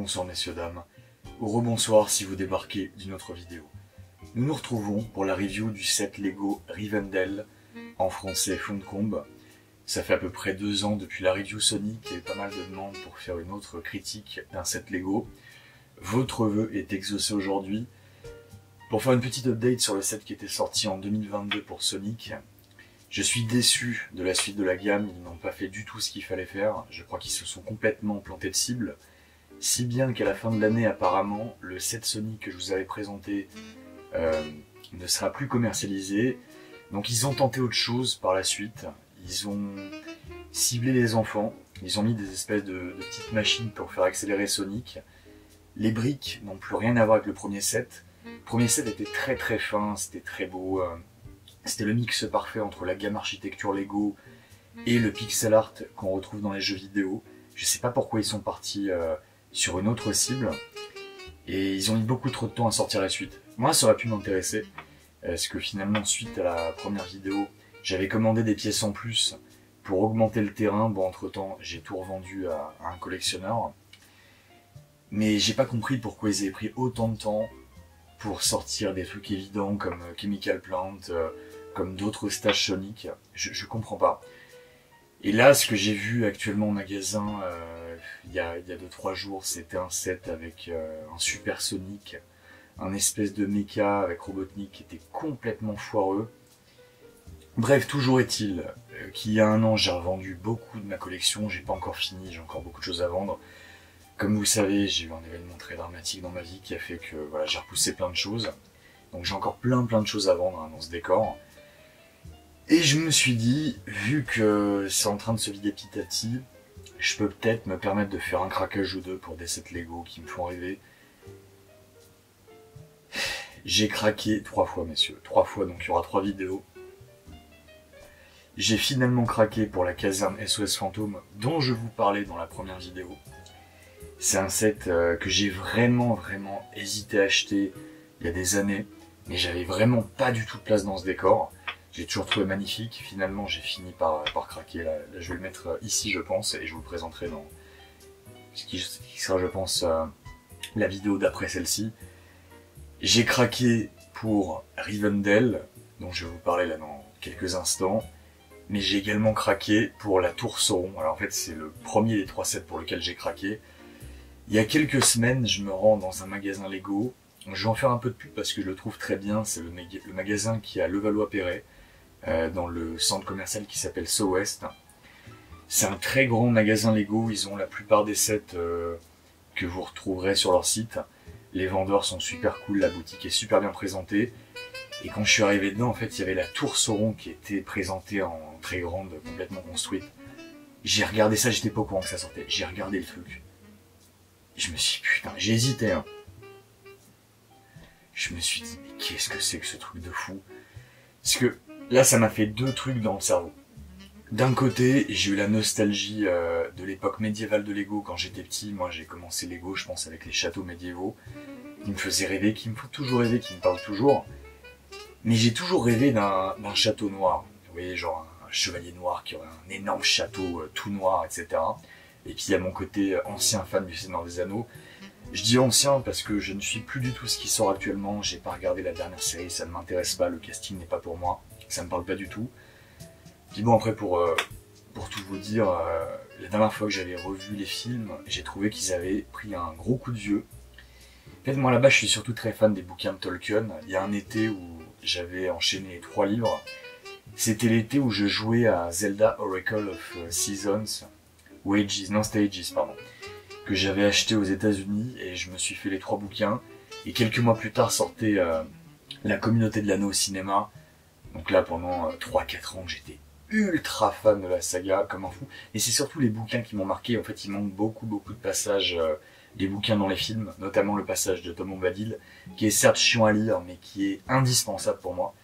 Rebonsoir messieurs dames, ou rebonsoir si vous débarquez d'une autre vidéo. Nous nous retrouvons pour la review du set Lego Rivendell, en français Funcombe. Ça fait à peu près 2 ans depuis la review Sonic et pas mal de demandes pour faire une autre critique d'un set Lego. Votre vœu est exaucé aujourd'hui. Pour faire une petite update sur le set qui était sorti en 2022 pour Sonic, je suis déçu de la suite de la gamme, ils n'ont pas fait du tout ce qu'il fallait faire, je crois qu'ils se sont complètement plantés de cible, si bien qu'à la fin de l'année apparemment, le set Sonic que je vous avais présenté ne sera plus commercialisé, donc ils ont tenté autre chose par la suite, ils ont ciblé les enfants, ils ont mis des espèces de petites machines pour faire accélérer Sonic, les briques n'ont plus rien à voir avec le premier set. Le premier set était très très fin, c'était très beau, c'était le mix parfait entre la gamme architecture Lego et le pixel art qu'on retrouve dans les jeux vidéo. Je sais pas pourquoi ils sont partis sur une autre cible et ils ont mis beaucoup trop de temps à sortir la suite. Moi ça aurait pu m'intéresser parce que finalement suite à la première vidéo j'avais commandé des pièces en plus pour augmenter le terrain. Bon, entre temps j'ai tout revendu à un collectionneur, mais j'ai pas compris pourquoi ils avaient pris autant de temps pour sortir des trucs évidents comme Chemical Plant, comme d'autres stages Sonic. Je comprends pas. Et là, ce que j'ai vu actuellement au magasin, il y a 2-3 jours, c'était un set avec un Super Sonic, un espèce de mecha avec Robotnik qui était complètement foireux. Bref, toujours est-il qu'il y a 1 an, j'ai revendu beaucoup de ma collection, j'ai pas encore fini, j'ai encore beaucoup de choses à vendre. Comme vous savez, j'ai eu un événement très dramatique dans ma vie qui a fait que voilà, j'ai repoussé plein de choses. Donc j'ai encore plein de choses à vendre dans ce décor. Et je me suis dit, vu que c'est en train de se vider petit à petit, je peux peut-être me permettre de faire un craquage ou deux pour des sets Lego qui me font rêver. J'ai craqué 3 fois, messieurs. 3 fois, donc il y aura 3 vidéos. J'ai finalement craqué pour la caserne SOS Fantôme dont je vous parlais dans la première vidéo. C'est un set que j'ai vraiment hésité à acheter il y a des années, mais j'avais vraiment pas du tout de place dans ce décor. J'ai toujours trouvé magnifique, finalement j'ai fini par craquer. Là, je vais le mettre ici je pense, et je vous le présenterai dans ce qui sera je pense la vidéo d'après celle-ci. J'ai craqué pour Rivendell, dont je vais vous parler là dans quelques instants, mais j'ai également craqué pour la Tour Sauron. Alors en fait c'est le premier des 3 sets pour lequel j'ai craqué. Il y a quelques semaines, je me rends dans un magasin Lego. Je vais en faire un peu de pub parce que je le trouve très bien. C'est le magasin qui est à Levallois-Perret, dans le centre commercial qui s'appelle SoWest. C'est un très grand magasin Lego. Ils ont la plupart des sets que vous retrouverez sur leur site. Les vendeurs sont super cool, la boutique est super bien présentée. Et quand je suis arrivé dedans, en fait, il y avait la Tour Sauron qui était présentée en très grande, complètement construite. J'ai regardé ça, j'étais pas au courant que ça sortait. J'ai regardé le truc. Je me suis dit, putain, j'ai hésité, hein. Je me suis dit, mais qu'est-ce que c'est que ce truc de fou? Parce que là, ça m'a fait 2 trucs dans le cerveau. D'un côté, j'ai eu la nostalgie de l'époque médiévale de Lego quand j'étais petit. Moi, j'ai commencé Lego, je pense, avec les châteaux médiévaux, qui me faisaient rêver, qui me font toujours rêver, qui me parlent toujours. Mais j'ai toujours rêvé d'un château noir. Vous voyez, genre un chevalier noir qui aurait un énorme château tout noir, etc. Et puis il y a mon côté ancien fan du Seigneur des Anneaux. Je dis ancien parce que je ne suis plus du tout ce qui sort actuellement, j'ai pas regardé la dernière série, ça ne m'intéresse pas, le casting n'est pas pour moi, ça me parle pas du tout. Puis bon, après pour tout vous dire, la dernière fois que j'avais revu les films, j'ai trouvé qu'ils avaient pris un gros coup de vieux. En fait, moi là-bas je suis surtout très fan des bouquins de Tolkien. Il y a un été où j'avais enchaîné les 3 livres, c'était l'été où je jouais à Zelda Oracle of Seasons, Stages, pardon, que j'avais acheté aux États-Unis et je me suis fait les 3 bouquins. Et quelques mois plus tard sortait La Communauté de l'Anneau au cinéma. Donc là, pendant 3-4 ans, j'étais ultra fan de la saga, comme un fou. Et c'est surtout les bouquins qui m'ont marqué. En fait, il manque beaucoup de passages des bouquins dans les films, notamment le passage de Tom Bombadil, qui est certes chiant à lire, mais qui est indispensable pour moi.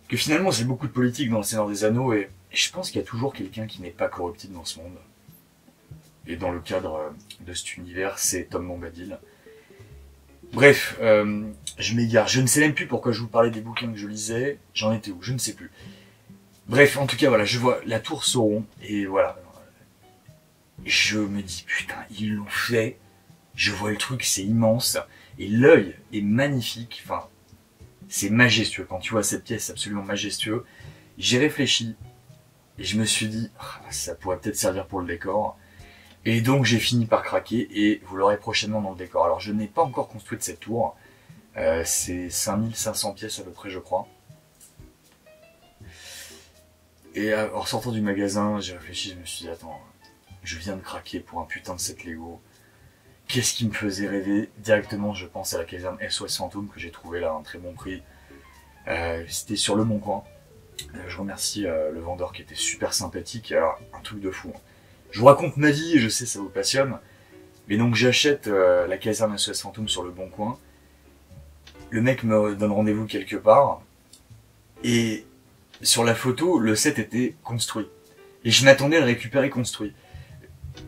Que finalement, c'est beaucoup de politique dans le Seigneur des Anneaux et je pense qu'il y a toujours quelqu'un qui n'est pas corruptible dans ce monde. Et dans le cadre de cet univers, c'est Tom Bombadil. Bref, je m'égare. Je ne sais même plus pourquoi je vous parlais des bouquins que je lisais. J'en étais où? Je ne sais plus. Bref, en tout cas, voilà, je vois la Tour Sauron. Et voilà. Je me dis, putain, ils l'ont fait je vois le truc, c'est immense, et l'œil est magnifique, enfin, c'est majestueux. Quand tu vois cette pièce, c'est absolument majestueux. J'ai réfléchi, et je me suis dit, ah, ça pourrait peut-être servir pour le décor. Et donc j'ai fini par craquer, et vous l'aurez prochainement dans le décor. Alors je n'ai pas encore construit cette tour, c'est 5500 pièces à peu près je crois. Et en sortant du magasin, j'ai réfléchi, je me suis dit, attends, je viens de craquer pour un putain de set Lego. Qu'est-ce qui me faisait rêver? Directement, je pense à la caserne SOS Fantôme que j'ai trouvé là à un très bon prix. C'était sur le Bon Coin. Je remercie le vendeur qui était super sympathique. Alors, un truc de fou. Je vous raconte ma vie, je sais ça vous passionne. Mais donc j'achète la caserne SOS Fantôme sur le Bon Coin. Le mec me donne rendez-vous quelque part. Et sur la photo, le set était construit. Et je m'attendais à le récupérer construit.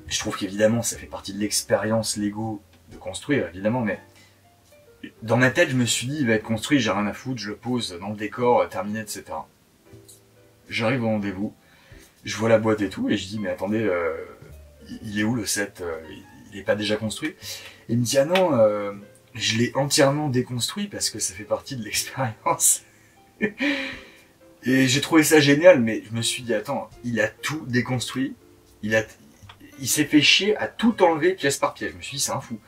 Je trouve qu'évidemment, ça fait partie de l'expérience Lego de construire, évidemment, mais dans ma tête, je me suis dit, il va être construit, j'ai rien à foutre, je le pose dans le décor, terminé, etc. J'arrive au rendez-vous, je vois la boîte et tout, et je dis, mais attendez, il est où le set? Il est pas déjà construit? Et il me dit, ah non, je l'ai entièrement déconstruit parce que ça fait partie de l'expérience. Et j'ai trouvé ça génial, mais je me suis dit, attends, il a tout déconstruit, il s'est fait chier à tout enlever pièce par pièce. Je me suis dit, c'est un fou.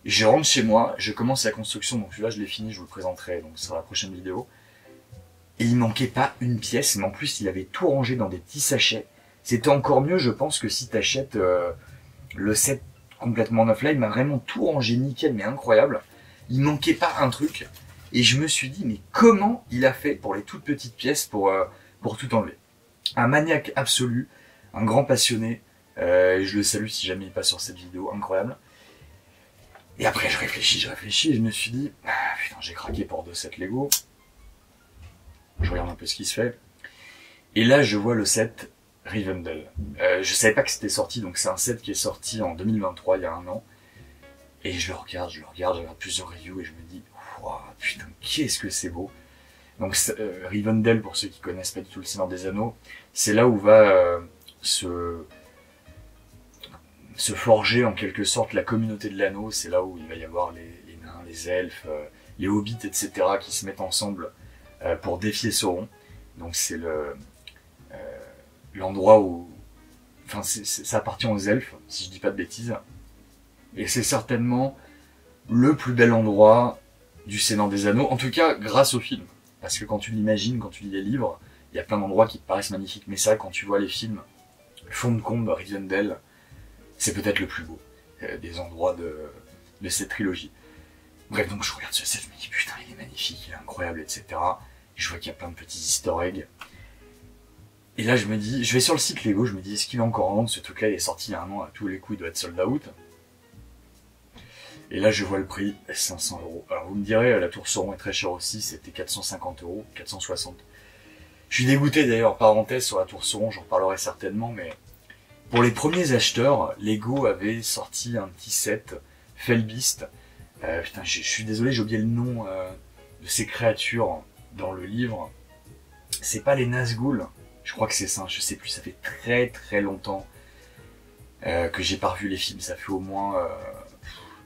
Je rentre chez moi, je commence la construction, donc celui-là je l'ai fini, je vous le présenterai donc sur la prochaine vidéo. Et il manquait pas une pièce, mais en plus il avait tout rangé dans des petits sachets. C'était encore mieux, je pense, que si t'achètes le set complètement neuf. Là, il m'a vraiment tout rangé nickel, mais incroyable. Il manquait pas un truc. Et je me suis dit, mais comment il a fait pour les toutes petites pièces pour tout enlever? Un maniaque absolu, un grand passionné. Je le salue si jamais il passe sur cette vidéo, incroyable. Et après je réfléchis, et je me suis dit, ah, putain, j'ai craqué pour 2 sets Lego. Je regarde un peu ce qui se fait. Et là je vois le set Rivendell. Je savais pas que c'était sorti, donc c'est un set qui est sorti en 2023, il y a un an. Et je le regarde, je regarde plusieurs reviews et je me dis, wow, putain, qu'est-ce que c'est beau. Donc Rivendell, pour ceux qui connaissent pas du tout le Seigneur des Anneaux, c'est là où va se forger en quelque sorte la communauté de l'anneau. C'est là où il va y avoir les nains, les elfes, les hobbits, etc. qui se mettent ensemble pour défier Sauron. Donc c'est l'endroit où... Enfin, ça appartient aux elfes, si je dis pas de bêtises. Et c'est certainement le plus bel endroit du Seigneur des Anneaux, en tout cas grâce au film. Parce que quand tu l'imagines, quand tu lis les livres, il y a plein d'endroits qui te paraissent magnifiques. Mais ça, quand tu vois les films, Fond de Combe, Rivendell, c'est peut-être le plus beau des endroits de cette trilogie. Bref, donc je regarde ce set, je me dis putain, il est magnifique, il est incroyable, etc. Et je vois qu'il y a plein de petits easter eggs. Et là, je me dis, je vais sur le site Lego, je me dis, est-ce qu'il est encore en vente? Ce truc-là, il est sorti il y a un an, à tous les coups, il doit être sold out. Et là, je vois le prix, 500 €. Alors, vous me direz, la tour Sauron est très chère aussi, c'était 450 €, 460. Je suis dégoûté d'ailleurs, parenthèse sur la tour Sauron, j'en reparlerai certainement, mais pour les premiers acheteurs, Lego avait sorti un petit set, Felbeast. Putain, je suis désolé, j'ai oublié le nom de ces créatures dans le livre. C'est pas les Nazgûl, je crois que c'est ça, je sais plus, ça fait très très longtemps que j'ai pas revu les films, ça fait au moins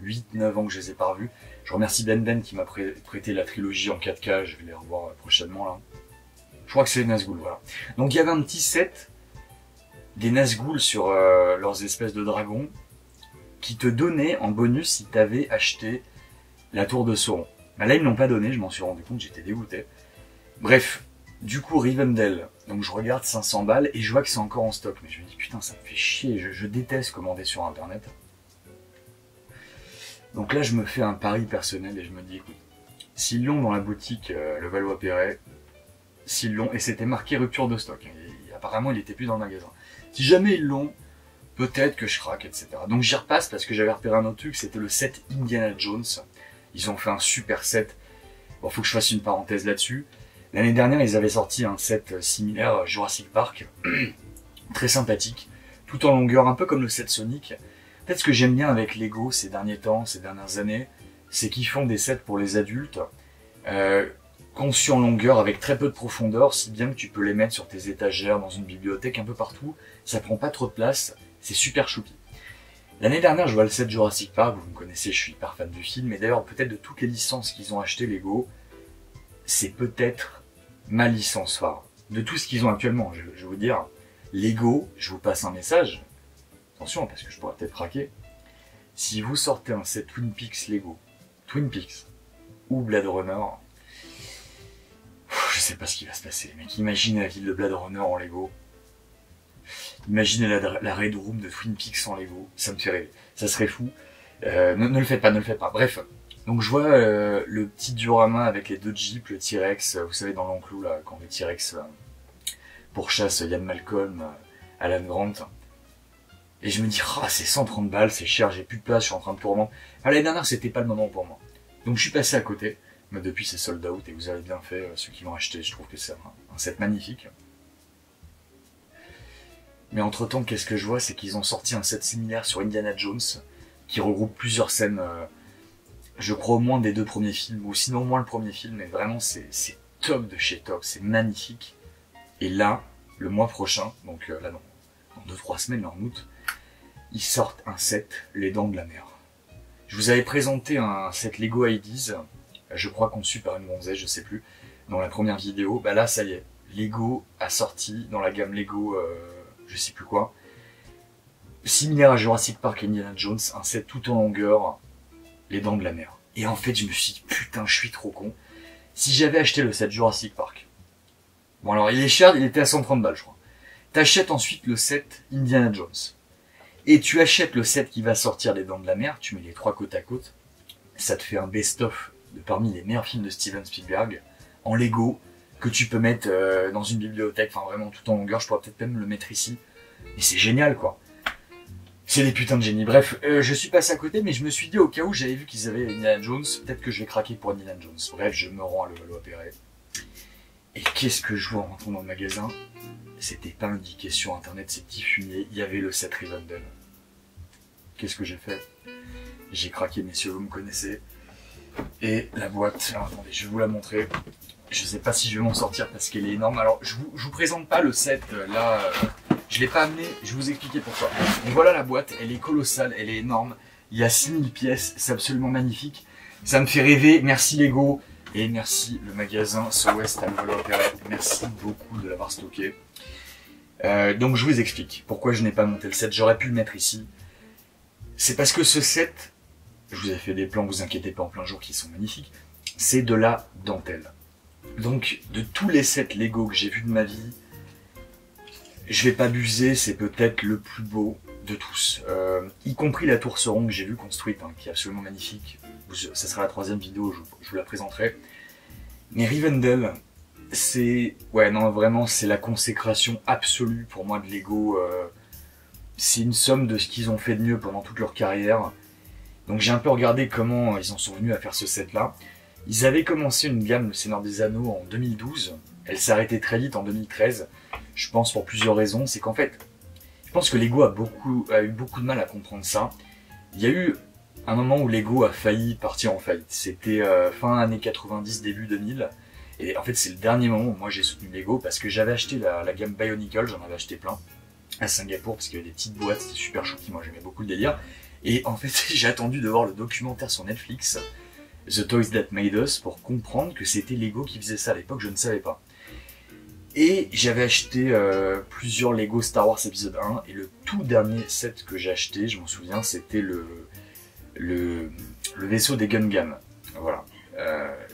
8-9 ans que je les ai pas revus. Je remercie Ben qui m'a prêté la trilogie en 4K, je vais les revoir prochainement là. Je crois que c'est les Nazgûl, voilà. Donc il y avait un petit set des Nazgûl sur leurs espèces de dragons qui te donnaient en bonus si tu avais acheté la tour de Sauron. Ben là ils ne l'ont pas donné, je m'en suis rendu compte, j'étais dégoûté. Bref, du coup Rivendell, donc je regarde 500 balles et je vois que c'est encore en stock. Mais je me dis putain ça me fait chier, je déteste commander sur internet. Donc là je me fais un pari personnel et je me dis écoute, s'ils l'ont dans la boutique Le Valois-Perret, s'ils l'ont, et c'était marqué rupture de stock, et apparemment il était plus dans le magasin. Si jamais ils l'ont, peut-être que je craque, etc. Donc j'y repasse parce que j'avais repéré un autre truc, c'était le set Indiana Jones. Ils ont fait un super set. Bon, faut que je fasse une parenthèse là-dessus. L'année dernière, ils avaient sorti un set similaire, Jurassic Park, très sympathique, tout en longueur, un peu comme le set Sonic. En fait, ce que j'aime bien avec Lego ces derniers temps, ces dernières années, c'est qu'ils font des sets pour les adultes, conçus en longueur avec très peu de profondeur, si bien que tu peux les mettre sur tes étagères, dans une bibliothèque, un peu partout. Ça prend pas trop de place, c'est super choupi. L'année dernière, je vois le set Jurassic Park, vous me connaissez, je suis hyper fan du film, et d'ailleurs peut-être de toutes les licences qu'ils ont acheté Lego, c'est peut-être ma licence phare. De tout ce qu'ils ont actuellement, je vais vous dire, Lego, je vous passe un message, attention parce que je pourrais peut-être craquer, si vous sortez un set Twin Peaks Lego, Twin Peaks ou Blade Runner, je sais pas ce qui va se passer, les mecs, imaginez la ville de Blade Runner en Lego. Imaginez la Red Room de Twin Peaks en Lego, ça me fait rêver, ça serait fou. Ne le faites pas, ne le faites pas. Bref, donc je vois le petit diorama avec les deux jeeps, le T-Rex, vous savez dans l'enclos là, quand le T-Rex pourchasse Ian Malcolm, Alan Grant. Et je me dis, ah, c'est 130 balles, c'est cher, j'ai plus de place, je suis en train de tout revendre. L'année dernière, c'était pas le moment pour moi. Donc je suis passé à côté, mais depuis c'est sold out et vous avez bien fait, ceux qui l'ont acheté, je trouve que c'est un set magnifique. Mais entre temps, qu'est-ce que je vois, c'est qu'ils ont sorti un set similaire sur Indiana Jones, qui regroupe plusieurs scènes, je crois au moins des deux premiers films, ou sinon au moins le premier film, mais vraiment c'est top de chez top, c'est magnifique. Et là, le mois prochain, donc là dans 2-3 semaines, en août, ils sortent un set Les Dents de la Mer. Je vous avais présenté un set Lego Ideas, je crois conçu par une gonzesse, je sais plus, dans la première vidéo. Bah là, ça y est, Lego a sorti dans la gamme Lego, je sais plus quoi, similaire à Jurassic Park et Indiana Jones, un set tout en longueur, Les Dents de la Mer. Et en fait, je me suis dit, putain, je suis trop con. Si j'avais acheté le set Jurassic Park, bon alors il est cher, il était à 130 balles, je crois. T'achètes ensuite le set Indiana Jones. Et tu achètes le set qui va sortir Les Dents de la Mer, tu mets les trois côte à côte, ça te fait un best-of de parmi les meilleurs films de Steven Spielberg, en Lego, que tu peux mettre dans une bibliothèque, enfin vraiment tout en longueur, je pourrais peut-être même le mettre ici. Mais c'est génial quoi. C'est des putains de génies. Bref, je suis passé à côté, mais je me suis dit au cas où j'avais vu qu'ils avaient Indiana Jones, peut-être que je vais craquer pour Indiana Jones. Bref, je me rends à Levallois-Perret. Et qu'est-ce que je vois en rentrant dans le magasin? C'était pas indiqué sur internet, ces petits fumiers, il y avait le set Rivendell. Qu'est-ce que j'ai fait? J'ai craqué, messieurs, vous me connaissez. Et la boîte, alors, attendez, je vais vous la montrer. Je sais pas si je vais m'en sortir parce qu'elle est énorme. Alors, je vous présente pas le set, là, je l'ai pas amené, je vais vous expliquer pourquoi. Donc voilà la boîte, elle est colossale, elle est énorme. Il y a 6000 pièces, c'est absolument magnifique. Ça me fait rêver, merci Lego. Et merci le magasin So West à Levallois-Perret. Merci beaucoup de l'avoir stocké. Donc je vous explique pourquoi je n'ai pas monté le set. J'aurais pu le mettre ici. C'est parce que ce set, je vous ai fait des plans, vous inquiétez pas, en plein jour, qui sont magnifiques. C'est de la dentelle. Donc de tous les sets Lego que j'ai vus de ma vie, je vais pas abuser, c'est peut-être le plus beau de tous. Y compris la tour Sauron que j'ai vue construite, hein, qui est absolument magnifique. Ça sera la troisième vidéo, je vous la présenterai. Mais Rivendell, c'est... Ouais, non, vraiment, c'est la consécration absolue pour moi de Lego. C'est une somme de ce qu'ils ont fait de mieux pendant toute leur carrière. Donc j'ai un peu regardé comment ils en sont venus à faire ce set-là. Ils avaient commencé une gamme, le Seigneur des Anneaux, en 2012. Elle s'est arrêtée très vite en 2013. Je pense pour plusieurs raisons. C'est qu'en fait, je pense que Lego a eu beaucoup de mal à comprendre ça. Il y a eu un moment où Lego a failli partir en faillite. C'était fin années 90, début 2000. Et en fait, c'est le dernier moment où moi j'ai soutenu Lego parce que j'avais acheté la gamme Bionicle, j'en avais acheté plein à Singapour parce qu'il y avait des petites boîtes, c'était super chouki, moi j'aimais beaucoup le délire. Et en fait, j'ai attendu de voir le documentaire sur Netflix, The Toys That Made Us, pour comprendre que c'était Lego qui faisait ça. À l'époque, je ne savais pas. Et j'avais acheté plusieurs Lego Star Wars épisode 1, et le tout dernier set que j'ai acheté, je m'en souviens, c'était le vaisseau des Gungans. Voilà.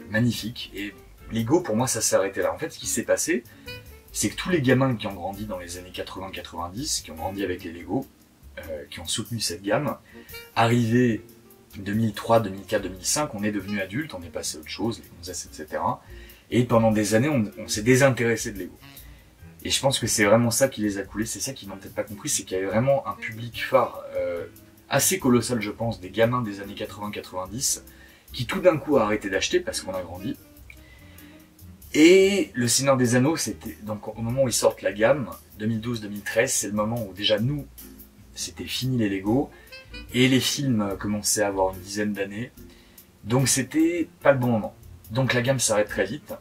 Magnifique. Et Lego, pour moi, ça s'est arrêté là. En fait, ce qui s'est passé, c'est que tous les gamins qui ont grandi dans les années 80-90, qui ont grandi avec les Lego, qui ont soutenu cette gamme, arrivé 2003, 2004, 2005, on est devenu adulte, on est passé à autre chose, les gonzesses, etc. Et pendant des années, on s'est désintéressé de Lego. Et je pense que c'est vraiment ça qui les a coulés, c'est ça qu'ils n'ont peut-être pas compris, c'est qu'il y avait vraiment un public phare assez colossal, je pense, des gamins des années 80-90, qui tout d'un coup a arrêté d'acheter parce qu'on a grandi. Et le Seigneur des Anneaux, c'était donc au moment où ils sortent la gamme, 2012-2013, c'est le moment où déjà nous, c'était fini les Lego, et les films commençaient à avoir une dizaine d'années, donc c'était pas le bon moment. Donc la gamme s'arrête très vite.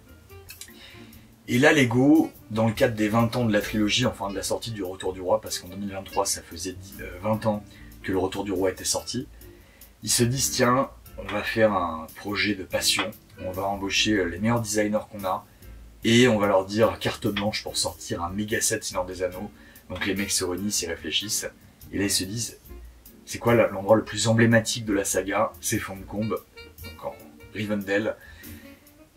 Et là, Lego, dans le cadre des 20 ans de la trilogie, enfin de la sortie du Retour du Roi, parce qu'en 2023, ça faisait 20 ans que le Retour du Roi était sorti. Ils se disent tiens, on va faire un projet de passion, on va embaucher les meilleurs designers qu'on a et on va leur dire carte blanche pour sortir un méga set Seigneur des Anneaux. Donc les mecs se réunissent, ils réfléchissent et là ils se disent c'est quoi l'endroit le plus emblématique de la saga? C'est Fontcombe, donc en Rivendell.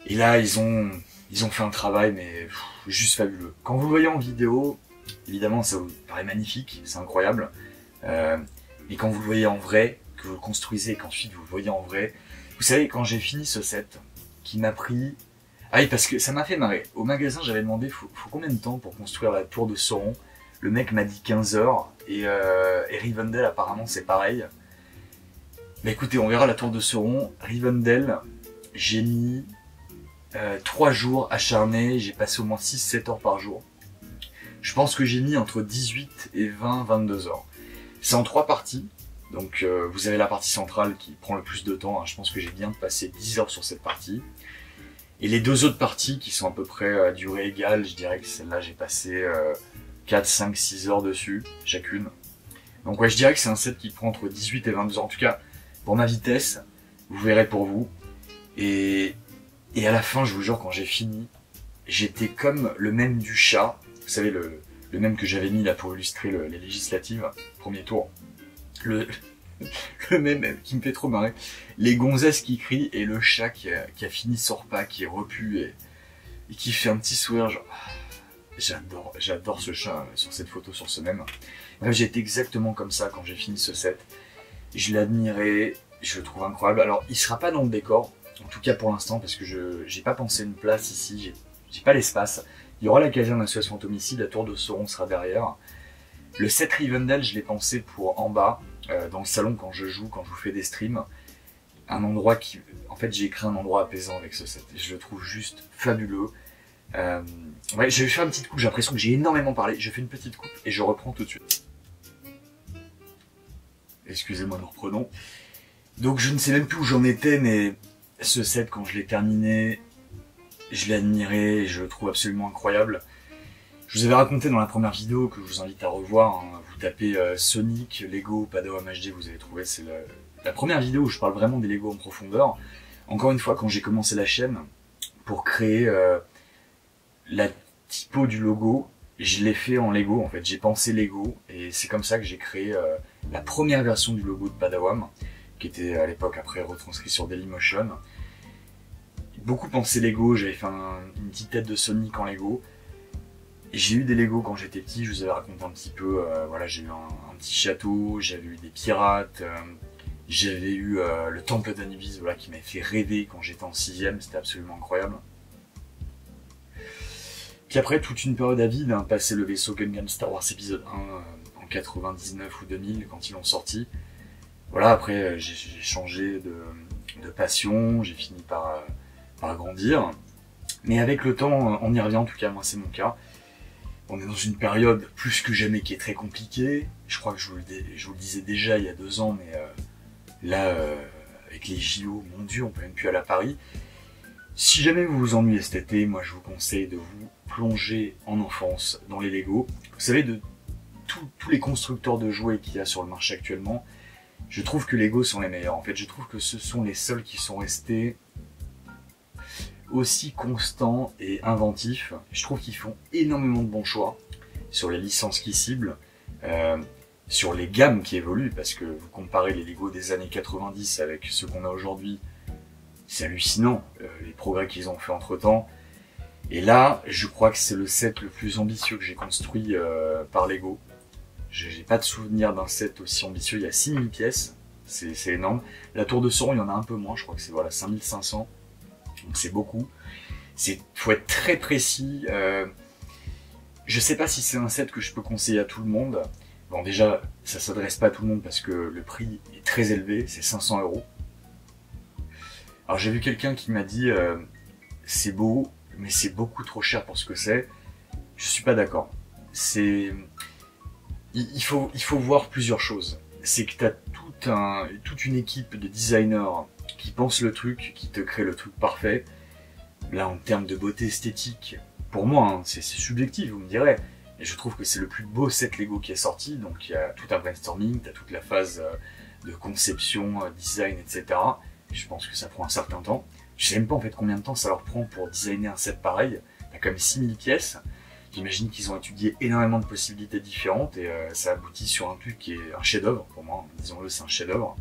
Et là ils ont fait un travail mais juste fabuleux. Quand vous le voyez en vidéo, évidemment ça vous paraît magnifique, c'est incroyable. Mais quand vous le voyez en vrai, que vous le construisez et qu'ensuite vous le voyez en vrai, vous savez quand j'ai fini ce set, qui m'a pris... Ah oui parce que ça m'a fait marrer. Au magasin j'avais demandé faut combien de temps pour construire la tour de Sauron. Le mec m'a dit 15 heures et Rivendell apparemment c'est pareil. Mais écoutez, on verra la tour de Sauron. Rivendell, j'ai mis 3 jours acharnés, j'ai passé au moins 6-7 heures par jour. Je pense que j'ai mis entre 18 et 20-22 heures. C'est en 3 parties, donc vous avez la partie centrale qui prend le plus de temps, hein. Je pense que j'ai bien passé 10 heures sur cette partie. Et les 2 autres parties qui sont à peu près à durée égale, je dirais que celle-là j'ai passé 4, 5, 6 heures dessus, chacune. Donc ouais, je dirais que c'est un set qui prend entre 18 et 22 heures. En tout cas, pour ma vitesse, vous verrez pour vous. Et à la fin, je vous jure, quand j'ai fini, j'étais comme le même du chat. Vous savez, le même que j'avais mis là pour illustrer les législatives, premier tour. Le même qui me fait trop marrer. Les gonzesses qui crient et le chat qui a fini son repas, qui est repu et qui fait un petit sourire, genre... J'adore ce chat sur cette photo, sur ce même. Bref, j'étais exactement comme ça quand j'ai fini ce set. Je l'admirais, je le trouve incroyable. Alors, il sera pas dans le décor, en tout cas pour l'instant, parce que j'ai pas pensé une place ici, j'ai pas l'espace. Il y aura la caserne d'Assoce Fantomicide, la tour de Sauron sera derrière. Le set Rivendell, je l'ai pensé pour en bas, dans le salon quand je joue, quand je vous fais des streams. Un endroit qui... En fait, j'ai créé un endroit apaisant avec ce set. Je le trouve juste fabuleux. Ouais, je vais faire une petite coupe, j'ai l'impression que j'ai énormément parlé. Je fais une petite coupe et je reprends tout de suite. Excusez-moi, nous reprenons. Donc je ne sais même plus où j'en étais, mais ce set, quand je l'ai terminé, je l'ai admiré et je le trouve absolument incroyable. Je vous avais raconté dans la première vidéo que je vous invite à revoir, hein. Vous tapez Sonic, Lego, Padawan HD, vous allez trouver, c'est la première vidéo où je parle vraiment des Lego en profondeur. Encore une fois, quand j'ai commencé la chaîne, pour créer la typo du logo, je l'ai fait en Lego en fait, j'ai pensé Lego et c'est comme ça que j'ai créé la première version du logo de Padawan, qui était à l'époque après retranscrit sur Dailymotion. Beaucoup pensé Lego, j'avais fait une petite tête de Sonic en Lego. J'ai eu des Lego quand j'étais petit, je vous avais raconté un petit peu, voilà, j'ai eu un petit château, j'avais eu des pirates, j'avais eu le temple d'Anubis, voilà, qui m'avait fait rêver quand j'étais en 6ème, c'était absolument incroyable. Puis après, toute une période à vide, hein, passé le vaisseau Gungan Star Wars épisode 1 en 99 ou 2000 quand ils l'ont sorti. Voilà, après j'ai changé de passion, j'ai fini par grandir. Mais avec le temps, on y revient, en tout cas moi c'est mon cas. On est dans une période plus que jamais qui est très compliquée. Je crois que je vous le disais déjà il y a 2 ans, mais là, avec les JO, mon Dieu, on peut même plus aller à Paris. Si jamais vous vous ennuyez cet été, moi je vous conseille de vous plonger en enfance dans les Lego. Vous savez, de tous les constructeurs de jouets qu'il y a sur le marché actuellement, je trouve que Lego sont les meilleurs. En fait, je trouve que ce sont les seuls qui sont restés aussi constants et inventifs. Je trouve qu'ils font énormément de bons choix sur les licences qu'ils ciblent, sur les gammes qui évoluent, parce que vous comparez les Lego des années 90 avec ceux qu'on a aujourd'hui, c'est hallucinant, les progrès qu'ils ont fait entre temps. Et là, je crois que c'est le set le plus ambitieux que j'ai construit par Lego. J'ai pas de souvenir d'un set aussi ambitieux, il y a 6000 pièces, c'est énorme. La tour de Sauron, il y en a un peu moins, je crois que c'est voilà, 5500, donc c'est beaucoup. Faut être très précis. Je sais pas si c'est un set que je peux conseiller à tout le monde. Bon, déjà, ça s'adresse pas à tout le monde parce que le prix est très élevé, c'est 500 €. Alors j'ai vu quelqu'un qui m'a dit c'est beau, mais c'est beaucoup trop cher pour ce que c'est. Je suis pas d'accord. Il faut voir plusieurs choses. C'est que tu as toute une équipe de designers qui pensent le truc, qui te crée le truc parfait. Là, en termes de beauté esthétique, pour moi, hein, c'est subjectif, vous me direz. Et je trouve que c'est le plus beau set Lego qui est sorti. Donc il y a tout un brainstorming, tu as toute la phase de conception, design, etc. Et je pense que ça prend un certain temps. Je sais même pas en fait combien de temps ça leur prend pour designer un set pareil. Il y a quand même 6000 pièces. J'imagine qu'ils ont étudié énormément de possibilités différentes et ça aboutit sur un truc qui est un chef-d'œuvre pour moi. Disons-le, c'est un chef-d'œuvre.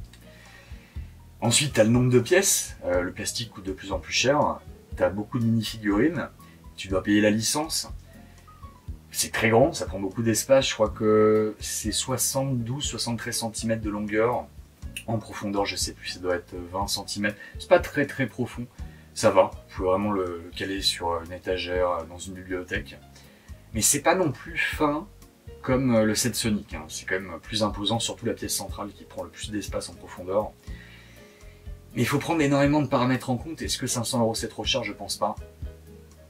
Ensuite, tu as le nombre de pièces. Le plastique coûte de plus en plus cher. Tu as beaucoup de mini-figurines. Tu dois payer la licence. C'est très grand, ça prend beaucoup d'espace. Je crois que c'est 72-73 cm de longueur. En profondeur, je sais plus, ça doit être 20 cm. C'est pas très très profond. Ça va, vous pouvez vraiment le caler sur une étagère dans une bibliothèque. Mais c'est pas non plus fin comme le set Sonic. Hein. C'est quand même plus imposant, surtout la pièce centrale qui prend le plus d'espace en profondeur. Mais il faut prendre énormément de paramètres en compte. Est-ce que 500 € c'est trop cher? Je pense pas.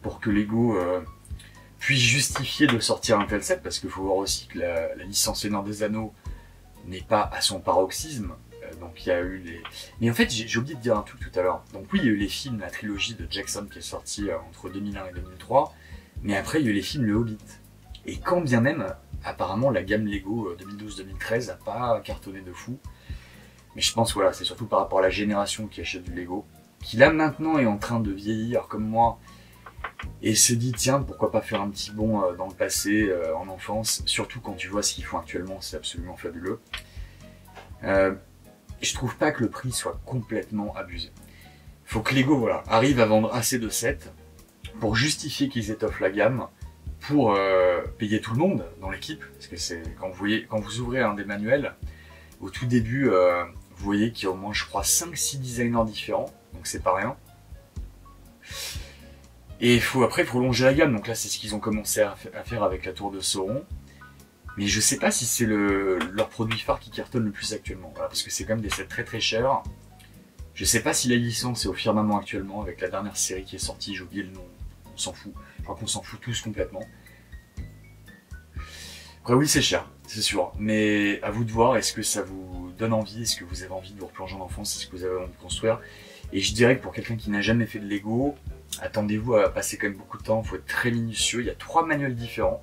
Pour que Lego puisse justifier de sortir un tel set, parce qu'il faut voir aussi que la licence Seigneur des Anneaux n'est pas à son paroxysme. Donc il y a eu les... Mais en fait, j'ai oublié de dire un truc tout à l'heure. Donc oui, il y a eu les films, la trilogie de Jackson qui est sortie entre 2001 et 2003. Mais après, il y a eu les films Le Hobbit. Et quand bien même, apparemment, la gamme Lego 2012-2013 n'a pas cartonné de fou. Mais je pense, voilà, c'est surtout par rapport à la génération qui achète du Lego, qui là maintenant est en train de vieillir comme moi, et se dit, tiens, pourquoi pas faire un petit bond dans le passé, en enfance, surtout quand tu vois ce qu'ils font actuellement, c'est absolument fabuleux. Je trouve pas que le prix soit complètement abusé. Faut que Lego, voilà, arrive à vendre assez de sets pour justifier qu'ils étoffent la gamme, pour payer tout le monde dans l'équipe, parce que c'est quand vous ouvrez un des manuels, au tout début, vous voyez qu'il y a au moins, je crois, 5-6 designers différents, donc c'est pas rien. Et après, il faut longer la gamme, donc là, c'est ce qu'ils ont commencé à faire avec la tour de Sauron. Mais je sais pas si c'est leur produit phare qui cartonne le plus actuellement, voilà, parce que c'est quand même des sets très très chers. Je sais pas si la licence est au firmament actuellement, avec la dernière série qui est sortie, j'ai oublié le nom, on s'en fout. Je crois qu'on s'en fout tous complètement. Après oui, c'est cher, c'est sûr, mais à vous de voir, est-ce que ça vous donne envie, est-ce que vous avez envie de vous replonger en enfance, est-ce que vous avez envie de construire. Et je dirais que pour quelqu'un qui n'a jamais fait de Lego, attendez-vous à passer quand même beaucoup de temps, il faut être très minutieux, il y a 3 manuels différents.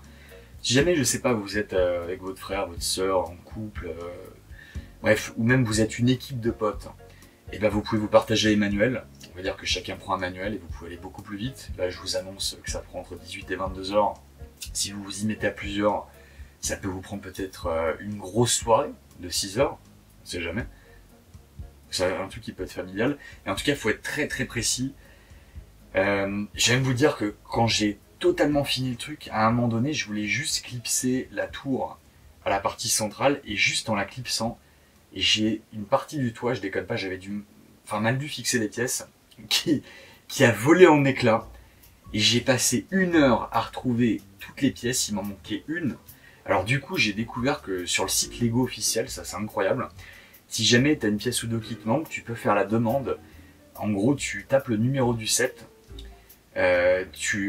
Si jamais, je sais pas, vous êtes avec votre frère, votre sœur, en couple, bref, ou même vous êtes une équipe de potes, et ben vous pouvez vous partager les manuels. On va dire que chacun prend un manuel et vous pouvez aller beaucoup plus vite. Là, je vous annonce que ça prend entre 18 et 22 heures. Si vous vous y mettez à plusieurs, ça peut vous prendre peut-être une grosse soirée de 6 heures, on sait jamais. C'est un truc qui peut être familial. Et en tout cas, il faut être très très précis. J'aime vous dire que quand j'ai totalement fini le truc, à un moment donné, je voulais juste clipser la tour à la partie centrale, et juste en la clipsant, et j'ai une partie du toit, je déconne pas, j'avais mal dû fixer des pièces, qui a volé en éclats, et j'ai passé 1 heure à retrouver toutes les pièces, il m'en manquait une. Alors du coup, j'ai découvert que sur le site Lego officiel, ça c'est incroyable, si jamais tu as une pièce ou deux qui te manque, tu peux faire la demande. En gros, tu tapes le numéro du set.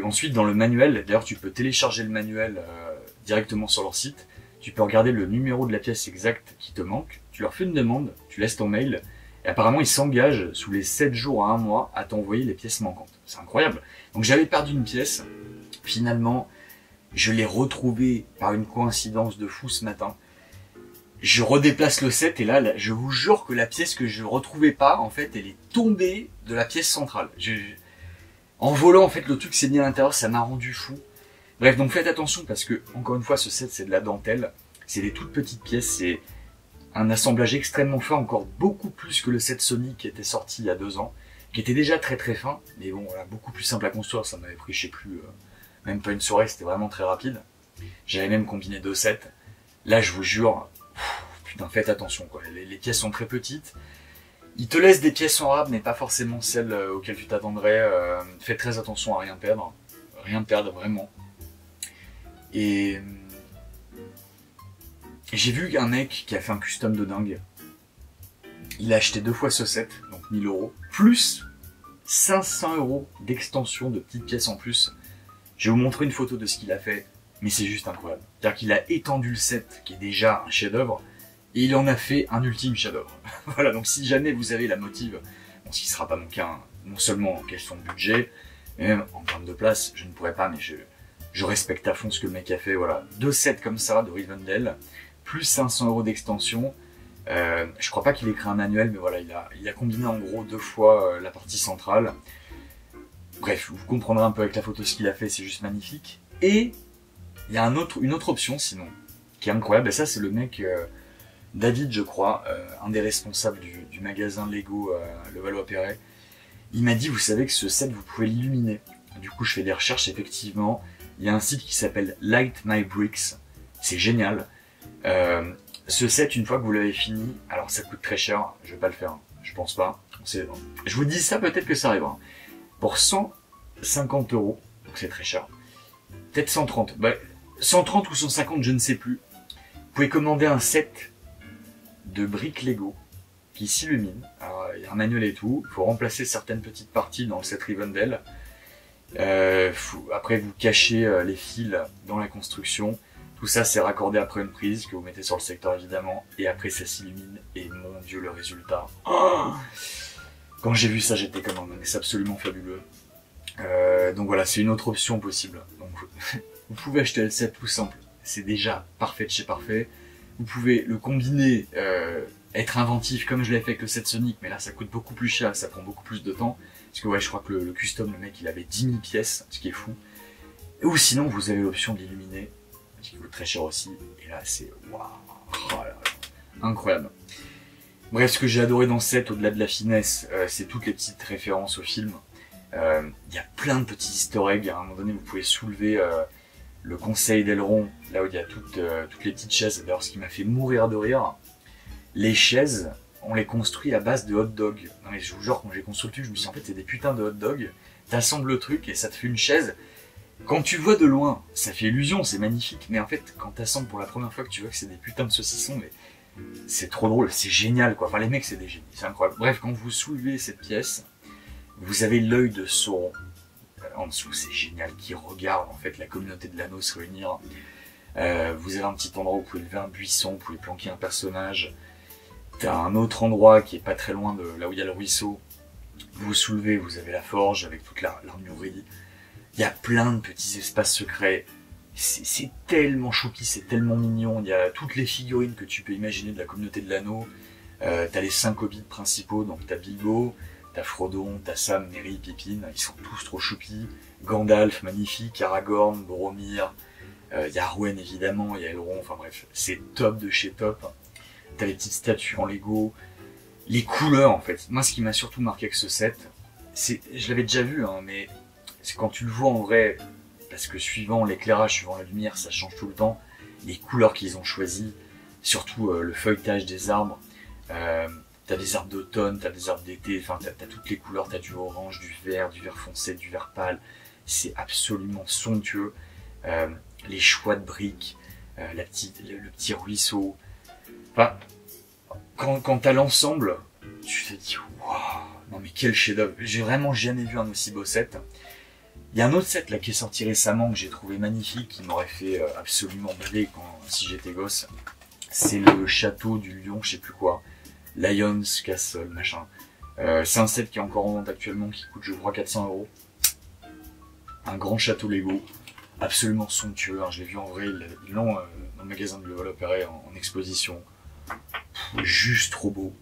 Ensuite, dans le manuel, d'ailleurs, tu peux télécharger le manuel directement sur leur site. Tu peux regarder le numéro de la pièce exacte qui te manque. Tu leur fais une demande, tu laisses ton mail. Et apparemment, ils s'engagent sous les 7 jours à 1 mois à t'envoyer les pièces manquantes. C'est incroyable. Donc, j'avais perdu une pièce. Finalement, je l'ai retrouvée par une coïncidence de fou ce matin. Je redéplace le set et là, je vous jure que la pièce que je retrouvais pas, en fait, elle est tombée de la pièce centrale. En volant, en fait, le truc s'est mis à l'intérieur, ça m'a rendu fou. Bref, donc faites attention parce que, encore une fois, ce set, c'est de la dentelle. C'est des toutes petites pièces, c'est un assemblage extrêmement fin, encore beaucoup plus que le set Sonic qui était sorti il y a 2 ans, qui était déjà très très fin, mais bon, voilà, beaucoup plus simple à construire, ça m'avait pris, je sais plus, même pas une soirée, c'était vraiment très rapide. J'avais même combiné 2 sets. Là, je vous jure, putain, faites attention, quoi. Les pièces sont très petites. Ils te laissent des pièces en rab, mais pas forcément celles auxquelles tu t'attendrais. Faites très attention à rien perdre. Rien perdre, vraiment. Et j'ai vu un mec qui a fait un custom de dingue. Il a acheté 2 fois ce set, donc 1000 €, plus 500 € d'extension de petites pièces en plus. Je vais vous montrer une photo de ce qu'il a fait, mais c'est juste incroyable. C'est-à-dire qu'il a étendu le set, qui est déjà un chef-d'œuvre, et il en a fait un ultime chef-d'œuvre. Voilà, donc si jamais vous avez la motive, bon, ce qui sera pas mon cas, non seulement en question de budget, mais même en termes de place, je ne pourrais pas, mais Je respecte à fond ce que le mec a fait, voilà. 2 sets comme ça de Rivendell, plus 500 € d'extension. Je crois pas qu'il ait créé un annuel, mais voilà, il a combiné en gros 2 fois la partie centrale. Bref, vous comprendrez un peu avec la photo ce qu'il a fait, c'est juste magnifique. Et il y a une autre option sinon, qui est incroyable, et ça c'est le mec, David je crois, un des responsables du magasin Lego Levallois-Perret. Il m'a dit, vous savez que ce set vous pouvez l'illuminer. Du coup je fais des recherches, effectivement, il y a un site qui s'appelle Light My Bricks, c'est génial. Ce set, une fois que vous l'avez fini, alors ça coûte très cher, je vais pas le faire, je pense pas. Je vous dis ça, peut-être que ça arrivera. Pour 150 €, donc c'est très cher, peut-être 130, 130 ou 150, je ne sais plus. Vous pouvez commander un set de briques Lego qui s'illumine. Alors il y a un manuel et tout, il faut remplacer certaines petites parties dans le set Rivendell. Après vous cachez les fils dans la construction. Tout ça c'est raccordé après une prise que vous mettez sur le secteur évidemment, et après ça s'illumine, et mon dieu le résultat. Oh, quand j'ai vu ça j'étais comme un dingue, c'est absolument fabuleux. Donc voilà, c'est une autre option possible. Donc, vous pouvez acheter le set tout simple, c'est déjà parfait de chez parfait. Vous pouvez le combiner, être inventif comme je l'ai fait avec le set Sonic, mais là ça coûte beaucoup plus cher, ça prend beaucoup plus de temps. Parce que ouais, je crois que le custom, le mec il avait 10 000 pièces, ce qui est fou. Ou sinon vous avez l'option de l'illuminer, qui coûte très cher aussi, et là c'est waouh, oh là là, incroyable. Bref, ce que j'ai adoré dans ce set, au-delà de la finesse, c'est toutes les petites références au film. Il y a plein de petits easter eggs, à un moment donné vous pouvez soulever le conseil d'Elrond, là où il y a toutes les petites chaises. D'ailleurs ce qui m'a fait mourir de rire, les chaises, on les construit à base de hot dog. Non mais je vous jure, quand j'ai construit le truc, je me suis dit en fait c'est des putains de hot dog, t'assembles le truc et ça te fait une chaise. Quand tu vois de loin, ça fait illusion, c'est magnifique, mais en fait, quand t'assembles pour la première fois que tu vois que c'est des putains de saucissons, mais c'est trop drôle, c'est génial quoi. Enfin, les mecs, c'est des génies, c'est incroyable. Bref, quand vous soulevez cette pièce, vous avez l'œil de Sauron en dessous, c'est génial, qui regarde en fait la communauté de l'anneau se réunir. Vous avez un petit endroit où vous pouvez lever un buisson, vous pouvez planquer un personnage. T'as un autre endroit qui est pas très loin de là où il y a le ruisseau. Vous soulevez, vous avez la forge avec toute l'armurerie. Il y a plein de petits espaces secrets, c'est tellement choupi, c'est tellement mignon, il y a toutes les figurines que tu peux imaginer de la communauté de l'anneau. T'as les 5 hobbits principaux, donc t'as Bilbo, t'as Frodon, t'as Sam, Merry, Pippin, ils sont tous trop choupis. Gandalf, magnifique, Aragorn, Boromir, il y a Arwen évidemment, il y a Elrond, enfin bref, c'est top de chez top. T'as les petites statues en Lego, les couleurs en fait. Moi ce qui m'a surtout marqué avec ce set, je l'avais déjà vu, hein, mais c'est quand tu le vois en vrai, parce que suivant l'éclairage, suivant la lumière, ça change tout le temps. Les couleurs qu'ils ont choisies, surtout le feuilletage des arbres. T'as des arbres d'automne, t'as des arbres d'été, enfin t'as toutes les couleurs, t'as du orange, du vert foncé, du vert pâle. C'est absolument somptueux. Les choix de briques, le petit ruisseau. Enfin, quand t'as l'ensemble, tu te dis waouh, non mais quel chef-d'œuvre. J'ai vraiment jamais vu un aussi beau set. Il y a un autre set là qui est sorti récemment que j'ai trouvé magnifique, qui m'aurait fait absolument baver si j'étais gosse. C'est le château du lion, je sais plus quoi. Lion's Castle, machin. C'est un set qui est encore en vente actuellement, qui coûte je crois 400 €. Un grand château Lego, absolument somptueux. Hein. Je l'ai vu en vrai, ils l'ont dans le magasin de Levallois-Perret en exposition. Juste trop beau.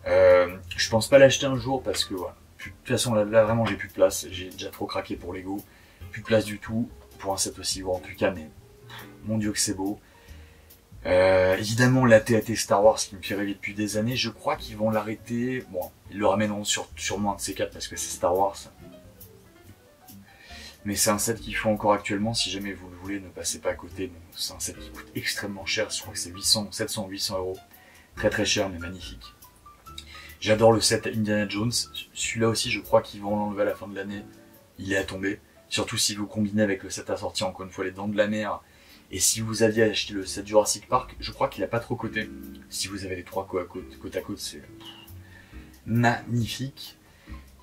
Je pense pas l'acheter un jour parce que voilà. De toute façon là vraiment j'ai plus de place, j'ai déjà trop craqué pour Lego, plus de place du tout, pour un set aussi gros en tout cas, mais mon dieu que c'est beau. Évidemment la TAT Star Wars qui me fait rêver depuis des années, je crois qu'ils vont l'arrêter, bon ils le ramèneront sûrement un de ces quatre parce que c'est Star Wars. Mais c'est un set qu'ils font encore actuellement, si jamais vous le voulez, ne passez pas à côté, bon, c'est un set qui coûte extrêmement cher, je crois que c'est 700 ou 800 €, très très cher mais magnifique. J'adore le set Indiana Jones, celui-là aussi je crois qu'ils vont l'enlever à la fin de l'année, il est à tomber. Surtout si vous combinez avec le set assorti, encore une fois, les Dents de la Mer. Et si vous aviez acheté le set Jurassic Park, je crois qu'il n'a pas trop coté. Si vous avez les trois côte à côte, c'est magnifique.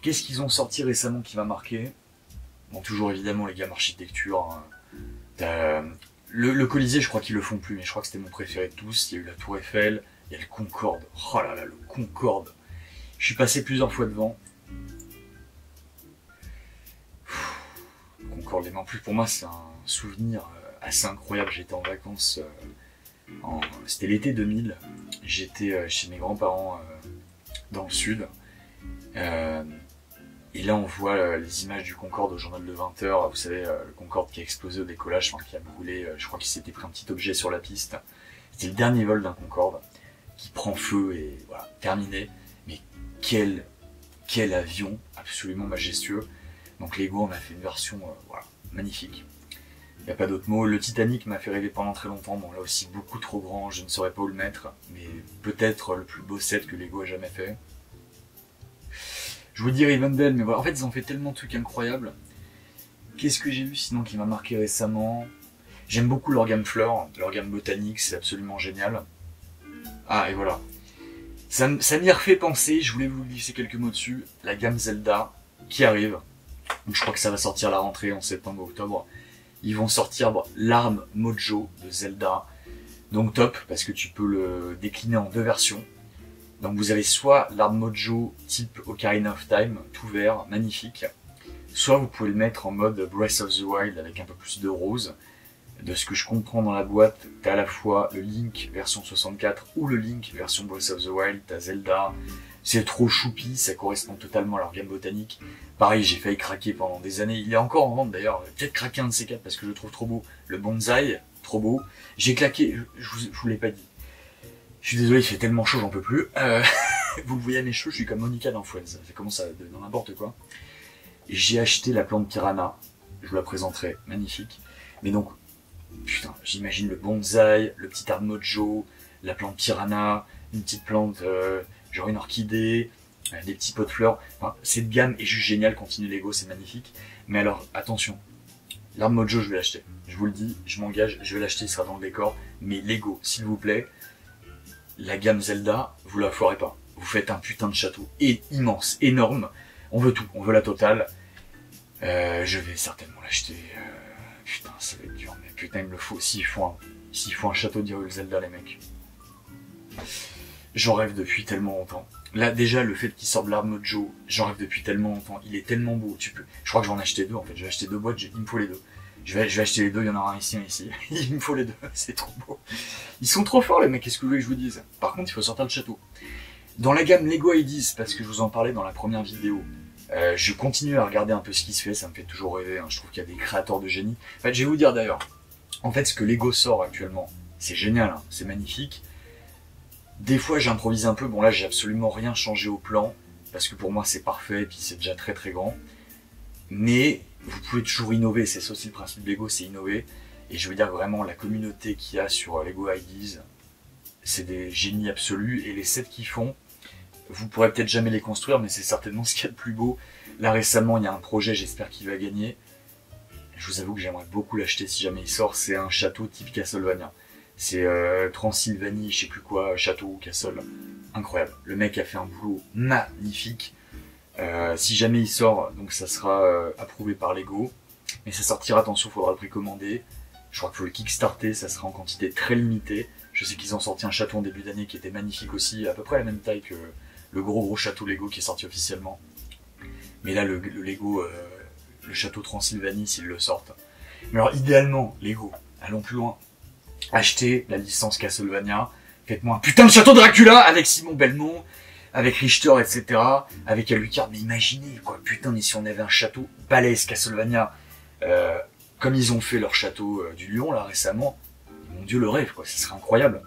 Qu'est-ce qu'ils ont sorti récemment qui m'a marqué? Bon, toujours évidemment les gammes architecture. Hein. Le Colisée, je crois qu'ils le font plus, mais je crois que c'était mon préféré de tous. Il y a eu la Tour Eiffel, il y a le Concorde. Oh là là, le Concorde. Je suis passé plusieurs fois devant. Le Concorde, mais en plus pour moi, c'est souvenir assez incroyable. J'étais en vacances, c'était l'été 2000, j'étais chez mes grands-parents dans le sud. Et là on voit les images du Concorde au journal de 20h, vous savez, le Concorde qui a explosé au décollage, enfin, qui a brûlé, je crois qu'il s'était pris un petit objet sur la piste. C'était le dernier vol d'un Concorde qui prend feu et voilà, terminé. Mais quel avion absolument majestueux. Donc Lego on a fait une version voilà, magnifique. Il n'y a pas d'autre mot. Le Titanic m'a fait rêver pendant très longtemps. Bon là aussi beaucoup trop grand, je ne saurais pas où le mettre. Mais peut-être le plus beau set que Lego a jamais fait. Je vous dis Rivendell, mais voilà, en fait ils ont fait tellement de trucs incroyables. Qu'est-ce que j'ai vu sinon qui m'a marqué récemment? J'aime beaucoup leur gamme fleurs, leur gamme botanique, c'est absolument génial. Ah et voilà. Ça m'y refait penser, je voulais vous glisser quelques mots dessus. La gamme Zelda qui arrive. Donc, je crois que ça va sortir à la rentrée en septembre-octobre. Ils vont sortir l'arme Mojo de Zelda. Donc top, parce que tu peux le décliner en deux versions. Donc vous avez soit l'arme Mojo type Ocarina of Time, tout vert, magnifique. Soit vous pouvez le mettre en mode Breath of the Wild avec un peu plus de rose. De ce que je comprends dans la boîte, t'as à la fois le Link version 64 ou le Link version Breath of the Wild, t'as Zelda. C'est trop choupi, ça correspond totalement à leur gamme botanique. Pareil, j'ai failli craquer pendant des années. Il est encore en vente d'ailleurs, peut-être craquer un de ces quatre parce que je le trouve trop beau. Le bonsaï, trop beau. J'ai claqué, je vous l'ai pas dit. Je suis désolé, il fait tellement chaud, j'en peux plus. Vous le voyez à mes cheveux, je suis comme Monica dans Friends. Ça commence à devenir n'importe quoi. J'ai acheté la plante Piranha. Je vous la présenterai, magnifique. Mais donc, putain, j'imagine le bonsaï, le petit arbre Mojo, la plante Piranha, une petite plante, genre une orchidée, des petits pots de fleurs. Enfin, cette gamme est juste géniale, continue Lego, c'est magnifique. Mais alors, attention, l'arbre Mojo, je vais l'acheter. Je vous le dis, je m'engage, je vais l'acheter, il sera dans le décor. Mais Lego, s'il vous plaît, la gamme Zelda, vous la foirez pas. Vous faites un putain de château immense, énorme. On veut tout, on veut la totale. Je vais certainement l'acheter. Putain, ça va être dur, mais putain, il me le faut. S'il faut un château d'Hyrule Zelda, les mecs. J'en rêve depuis tellement longtemps. Là, déjà, le fait qu'il sorte de l'arbre Mojo, j'en rêve depuis tellement longtemps. Il est tellement beau. Je crois que je vais en acheter deux, en fait. Je vais acheter deux boîtes, il me faut les deux. Je vais acheter les deux, il y en aura un ici, un ici. Il me faut les deux, c'est trop beau. Ils sont trop forts, les mecs, qu'est-ce que vous voulez que je vous dise? Par contre, il faut sortir le château. Dans la gamme Lego Ideas, parce que je vous en parlais dans la première vidéo, je continue à regarder un peu ce qui se fait, ça me fait toujours rêver, hein. Je trouve qu'il y a des créateurs de génie. En fait, je vais vous dire d'ailleurs, en fait, ce que Lego sort actuellement, c'est génial, hein, c'est magnifique. Des fois, j'improvise un peu, bon là, j'ai absolument rien changé au plan, parce que pour moi, c'est parfait, et puis c'est déjà très très grand. Mais vous pouvez toujours innover, c'est ça aussi le principe de Lego, c'est innover. Et je veux dire vraiment, la communauté qu'il y a sur Lego Ideas, c'est des génies absolus, et les sets qu'ils font, vous pourrez peut-être jamais les construire, mais c'est certainement ce qu'il y a de plus beau. Là récemment, il y a un projet, j'espère qu'il va gagner. Je vous avoue que j'aimerais beaucoup l'acheter si jamais il sort. C'est un château type Castlevania. C'est Transylvanie, je sais plus quoi, château ou castle. Incroyable. Le mec a fait un boulot magnifique. Si jamais il sort, donc ça sera approuvé par Lego. Mais ça sortira, attention, il faudra le précommander. Je crois qu'il faut le kickstarter, ça sera en quantité très limitée. Je sais qu'ils ont sorti un château en début d'année qui était magnifique aussi, à peu près la même taille que le gros château Lego qui est sorti officiellement. Mais là, le Lego, le château Transylvanie, s'ils le sortent. Mais alors, idéalement, Lego, allons plus loin. Achetez la licence Castlevania. Faites-moi un putain de château Dracula avec Simon Belmont, avec Richter, etc. Avec Alucard. Mais imaginez, quoi, putain, mais si on avait un château balèze Castlevania, comme ils ont fait leur château du Lion, là, récemment, mon Dieu, le rêve, quoi, ça serait incroyable.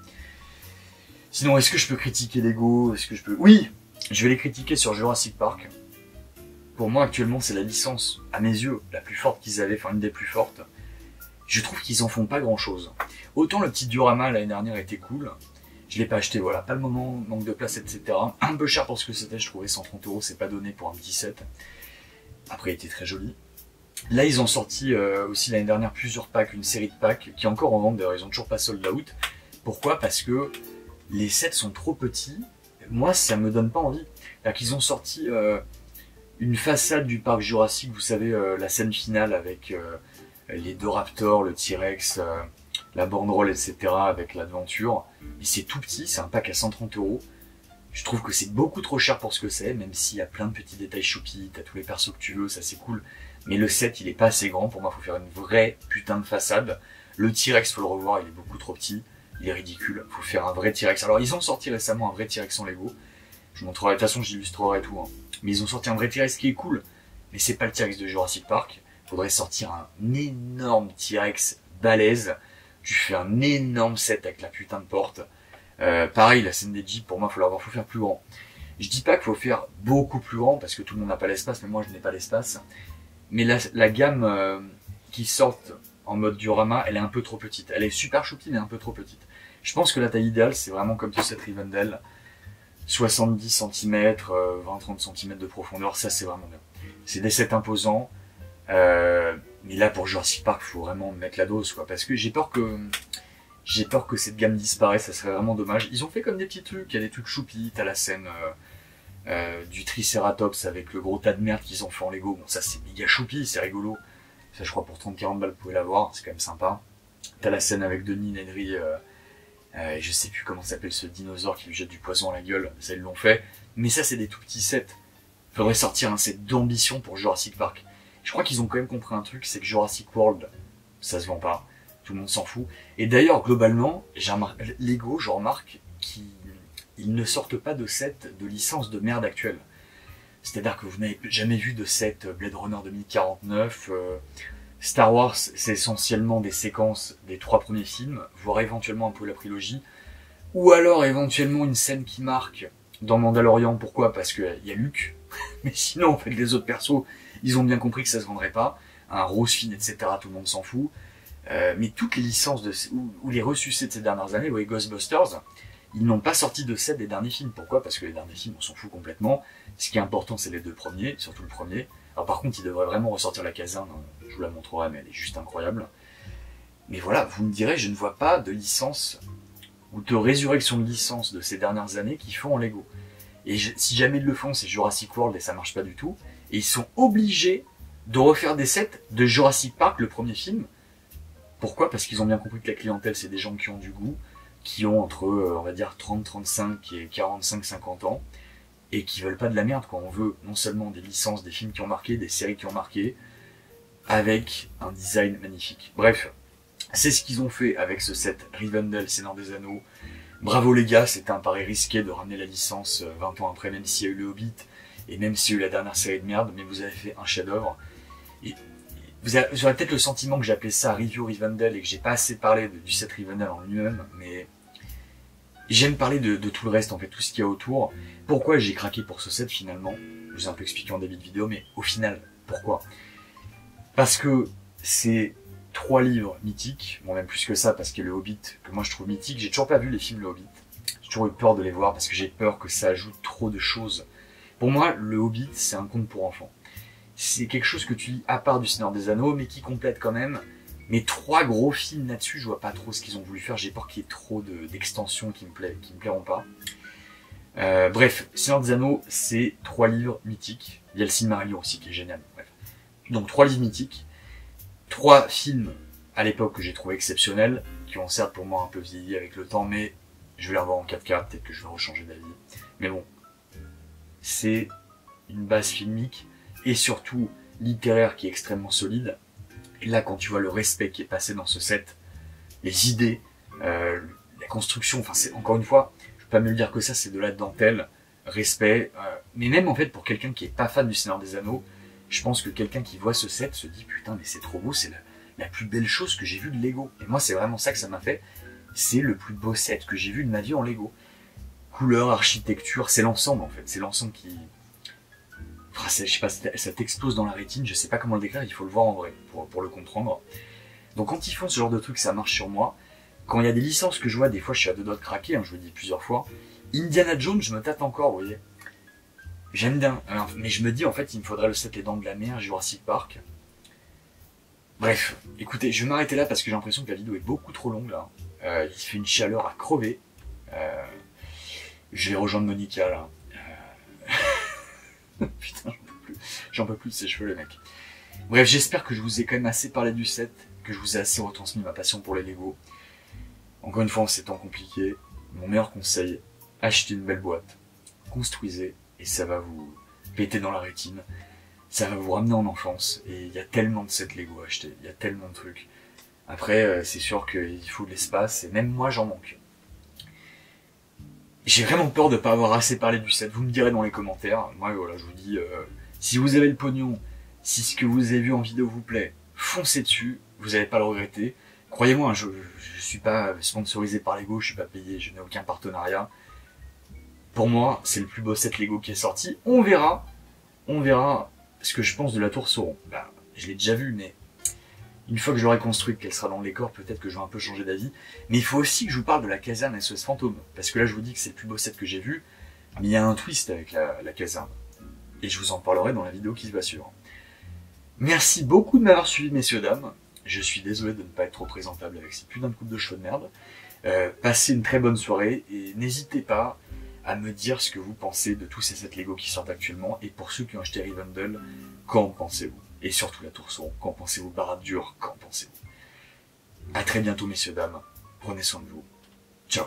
Sinon, est-ce que je peux critiquer Lego? Est-ce que je peux... Oui, je vais les critiquer sur Jurassic Park. Pour moi, actuellement, c'est la licence, à mes yeux, la plus forte qu'ils avaient, enfin, une des plus fortes. Je trouve qu'ils en font pas grand-chose. Autant le petit diorama, l'année dernière, était cool. Je l'ai pas acheté, voilà, pas le moment, manque de place, etc. Un peu cher pour ce que c'était, je trouvais 130 €, c'est pas donné pour un petit set. Après, il était très joli. Là, ils ont sorti aussi l'année dernière plusieurs packs, une série de packs, qui est encore en vente, d'ailleurs, ils ont toujours pas sold out. Pourquoi? Parce que les sets sont trop petits. Moi, ça me donne pas envie. C'est-à-dire qu'ils ont sorti une façade du parc Jurassique, vous savez, la scène finale avec les deux raptors, le T-Rex, la banderole, etc. avec l'aventure. Et c'est tout petit, c'est un pack à 130 €. Je trouve que c'est beaucoup trop cher pour ce que c'est, même s'il y a plein de petits détails choupis, t'as tous les persos que tu veux, ça c'est cool. Mais le set, il est pas assez grand. Pour moi, faut faire une vraie putain de façade. Le T-Rex, faut le revoir, il est beaucoup trop petit. Il est ridicule. Faut faire un vrai T-Rex. Alors, ils ont sorti récemment un vrai T-Rex en Lego. Je vous montrerai, de toute façon, j'illustrerai tout. Hein. Mais ils ont sorti un vrai T-Rex qui est cool. Mais c'est pas le T-Rex de Jurassic Park. Faudrait sortir un énorme T-Rex balèze. Tu fais un énorme set avec la putain de porte. Pareil, la scène des Jeeps, pour moi, faut faire plus grand. Je dis pas qu'il faut faire beaucoup plus grand, parce que tout le monde n'a pas l'espace, mais moi, je n'ai pas l'espace. Mais la gamme qui sort en mode diorama, elle est un peu trop petite. Elle est super choupie, mais un peu trop petite. Je pense que la taille idéale, c'est vraiment comme ce set Rivendell. 70 cm, 20-30 cm de profondeur, ça c'est vraiment bien. C'est des sets imposants. Mais là, pour Jurassic Park, il faut vraiment mettre la dose, quoi. Parce que j'ai peur que cette gamme disparaisse, ça serait vraiment dommage. Ils ont fait comme des petits trucs, il y a des trucs choupis, t'as la scène du Triceratops avec le gros tas de merde qu'ils ont fait en Lego. Bon, ça c'est méga choupi, c'est rigolo. Ça, je crois, pour 30-40 balles, vous pouvez l'avoir, c'est quand même sympa. T'as la scène avec Denis Nedry, je sais plus comment s'appelle ce dinosaure qui lui jette du poison à la gueule, ça ils l'ont fait. Mais ça, c'est des tout petits sets. Faudrait sortir un set d'ambition pour Jurassic Park. Je crois qu'ils ont quand même compris un truc, c'est que Jurassic World, ça se vend pas. Tout le monde s'en fout. Et d'ailleurs, globalement, Lego, je remarque qu'ils ne sortent pas de sets de licences de merde actuelles. C'est-à-dire que vous n'avez jamais vu de set Blade Runner 2049. Star Wars, c'est essentiellement des séquences des 3 premiers films, voire éventuellement un peu la prélogie. Ou alors éventuellement une scène qui marque dans Mandalorian. Pourquoi? Parce qu'il y a Luke. Mais sinon, en fait, les autres persos, ils ont bien compris que ça se vendrait pas. Un Rose Finn, etc., tout le monde s'en fout. Mais toutes les licences ou les ressucés de ces dernières années, les Ghostbusters, ils n'ont pas sorti de set des derniers films. Pourquoi? Parce que les derniers films, on s'en fout complètement. Ce qui est important, c'est les 2 premiers, surtout le premier. Alors par contre, ils devraient vraiment ressortir la caserne. Je vous la montrerai, mais elle est juste incroyable. Mais voilà, vous me direz, je ne vois pas de licence ou de résurrection de licence de ces dernières années qui font en Lego. Et si jamais ils le font, c'est Jurassic World et ça marche pas du tout. Et ils sont obligés de refaire des sets de Jurassic Park, le premier film. Pourquoi? Parce qu'ils ont bien compris que la clientèle, c'est des gens qui ont du goût, qui ont entre, on va dire, 30, 35 et 45, 50 ans, et qui veulent pas de la merde, quoi. On veut non seulement des licences, des films qui ont marqué, des séries qui ont marqué, avec un design magnifique. Bref, c'est ce qu'ils ont fait avec ce set Rivendell, Seigneur des Anneaux. Bravo les gars, c'était un pari risqué de ramener la licence 20 ans après, même s'il y a eu le Hobbit, et même s'il y a eu la dernière série de merde, mais vous avez fait un chef-d'œuvre. Et vous aurez peut-être le sentiment que j'appelais ça Review Rivendell et que j'ai pas assez parlé du set Rivendell en lui-même, mais j'aime parler de tout le reste, en fait, tout ce qu'il y a autour. Pourquoi j'ai craqué pour ce set finalement? Je vous ai un peu expliqué en début de vidéo, mais au final, pourquoi? Parce que c'est 3 livres mythiques, bon même plus que ça, parce qu'il y a le Hobbit, que moi je trouve mythique. J'ai toujours pas vu les films le Hobbit. J'ai toujours eu peur de les voir parce que j'ai peur que ça ajoute trop de choses. Pour moi, le Hobbit, c'est un conte pour enfants. C'est quelque chose que tu lis à part du Seigneur des Anneaux, mais qui complète quand même. Mais 3 gros films là-dessus, je vois pas trop ce qu'ils ont voulu faire. J'ai peur qu'il y ait trop d'extensions qui me plairont pas. Bref, Seigneur des Anneaux, c'est 3 livres mythiques. Il y a le Silmarillion aussi qui est génial. Bref. Donc 3 livres mythiques, 3 films à l'époque que j'ai trouvé exceptionnels, qui ont certes pour moi un peu vieilli avec le temps, mais je vais les revoir en 4K, peut-être que je vais rechanger d'avis. Mais bon, c'est une base filmique et surtout littéraire qui est extrêmement solide. Et là, quand tu vois le respect qui est passé dans ce set, les idées, la construction, enfin c'est encore une fois, je peux pas me le dire que ça, c'est de la dentelle, respect. Mais même en fait pour quelqu'un qui est pas fan du Seigneur des Anneaux, je pense que quelqu'un qui voit ce set se dit putain mais c'est trop beau, c'est la plus belle chose que j'ai vue de Lego. Et moi c'est vraiment ça que ça m'a fait. C'est le plus beau set que j'ai vu de ma vie en Lego. Couleur, architecture, c'est l'ensemble en fait, c'est l'ensemble qui... Enfin, je sais pas, ça t'explose dans la rétine, je sais pas comment le décrire, il faut le voir en vrai pour le comprendre. Donc quand ils font ce genre de truc, ça marche sur moi. Quand il y a des licences que je vois, des fois je suis à 2 doigts de craquer, hein, je vous le dis plusieurs fois. Indiana Jones, je me tâte encore, vous voyez. J'aime bien, mais je me dis en fait il me faudrait le set Les Dents de la Mer, Jurassic Park. Bref, écoutez, je vais m'arrêter là parce que j'ai l'impression que la vidéo est beaucoup trop longue là. Il fait une chaleur à crever. Je vais rejoindre Monica là. Putain, j'en peux plus de ses cheveux les mecs. Bref, j'espère que je vous ai quand même assez parlé du set, que je vous ai assez retransmis ma passion pour les Lego. Encore une fois, en ces temps compliqués, mon meilleur conseil, achetez une belle boîte, construisez, et ça va vous péter dans la rétine. ça va vous ramener en enfance. Et il y a tellement de sets Lego à acheter, il y a tellement de trucs. Après, c'est sûr qu'il faut de l'espace, et même moi j'en manque. J'ai vraiment peur de pas avoir assez parlé du set, vous me direz dans les commentaires. Moi voilà, je vous dis, si vous avez le pognon, si ce que vous avez vu en vidéo vous plaît, foncez dessus, vous n'allez pas le regretter. Croyez-moi, je suis pas sponsorisé par Lego, je suis pas payé, je n'ai aucun partenariat. Pour moi, c'est le plus beau set Lego qui est sorti. On verra ce que je pense de la tour Sauron. Bah, je l'ai déjà vu, mais une fois que je l'aurai construite, qu'elle sera dans le décor, peut-être que je vais un peu changer d'avis. Mais il faut aussi que je vous parle de la caserne SOS Fantôme. Parce que là, je vous dis que c'est le plus beau set que j'ai vu. Mais il y a un twist avec la caserne. Et je vous en parlerai dans la vidéo qui va suivre. Merci beaucoup de m'avoir suivi, messieurs, dames. Je suis désolé de ne pas être trop présentable avec ces putains de coupes de cheveux de merde. Passez une très bonne soirée. Et n'hésitez pas à me dire ce que vous pensez de tous ces sets Lego qui sortent actuellement. Et pour ceux qui ont acheté Rivendell, qu'en pensez-vous? Et surtout la tour Sauron, qu'en pensez-vous? Barad-dûr, qu'en pensez-vous? A très bientôt, messieurs, dames. Prenez soin de vous. Ciao.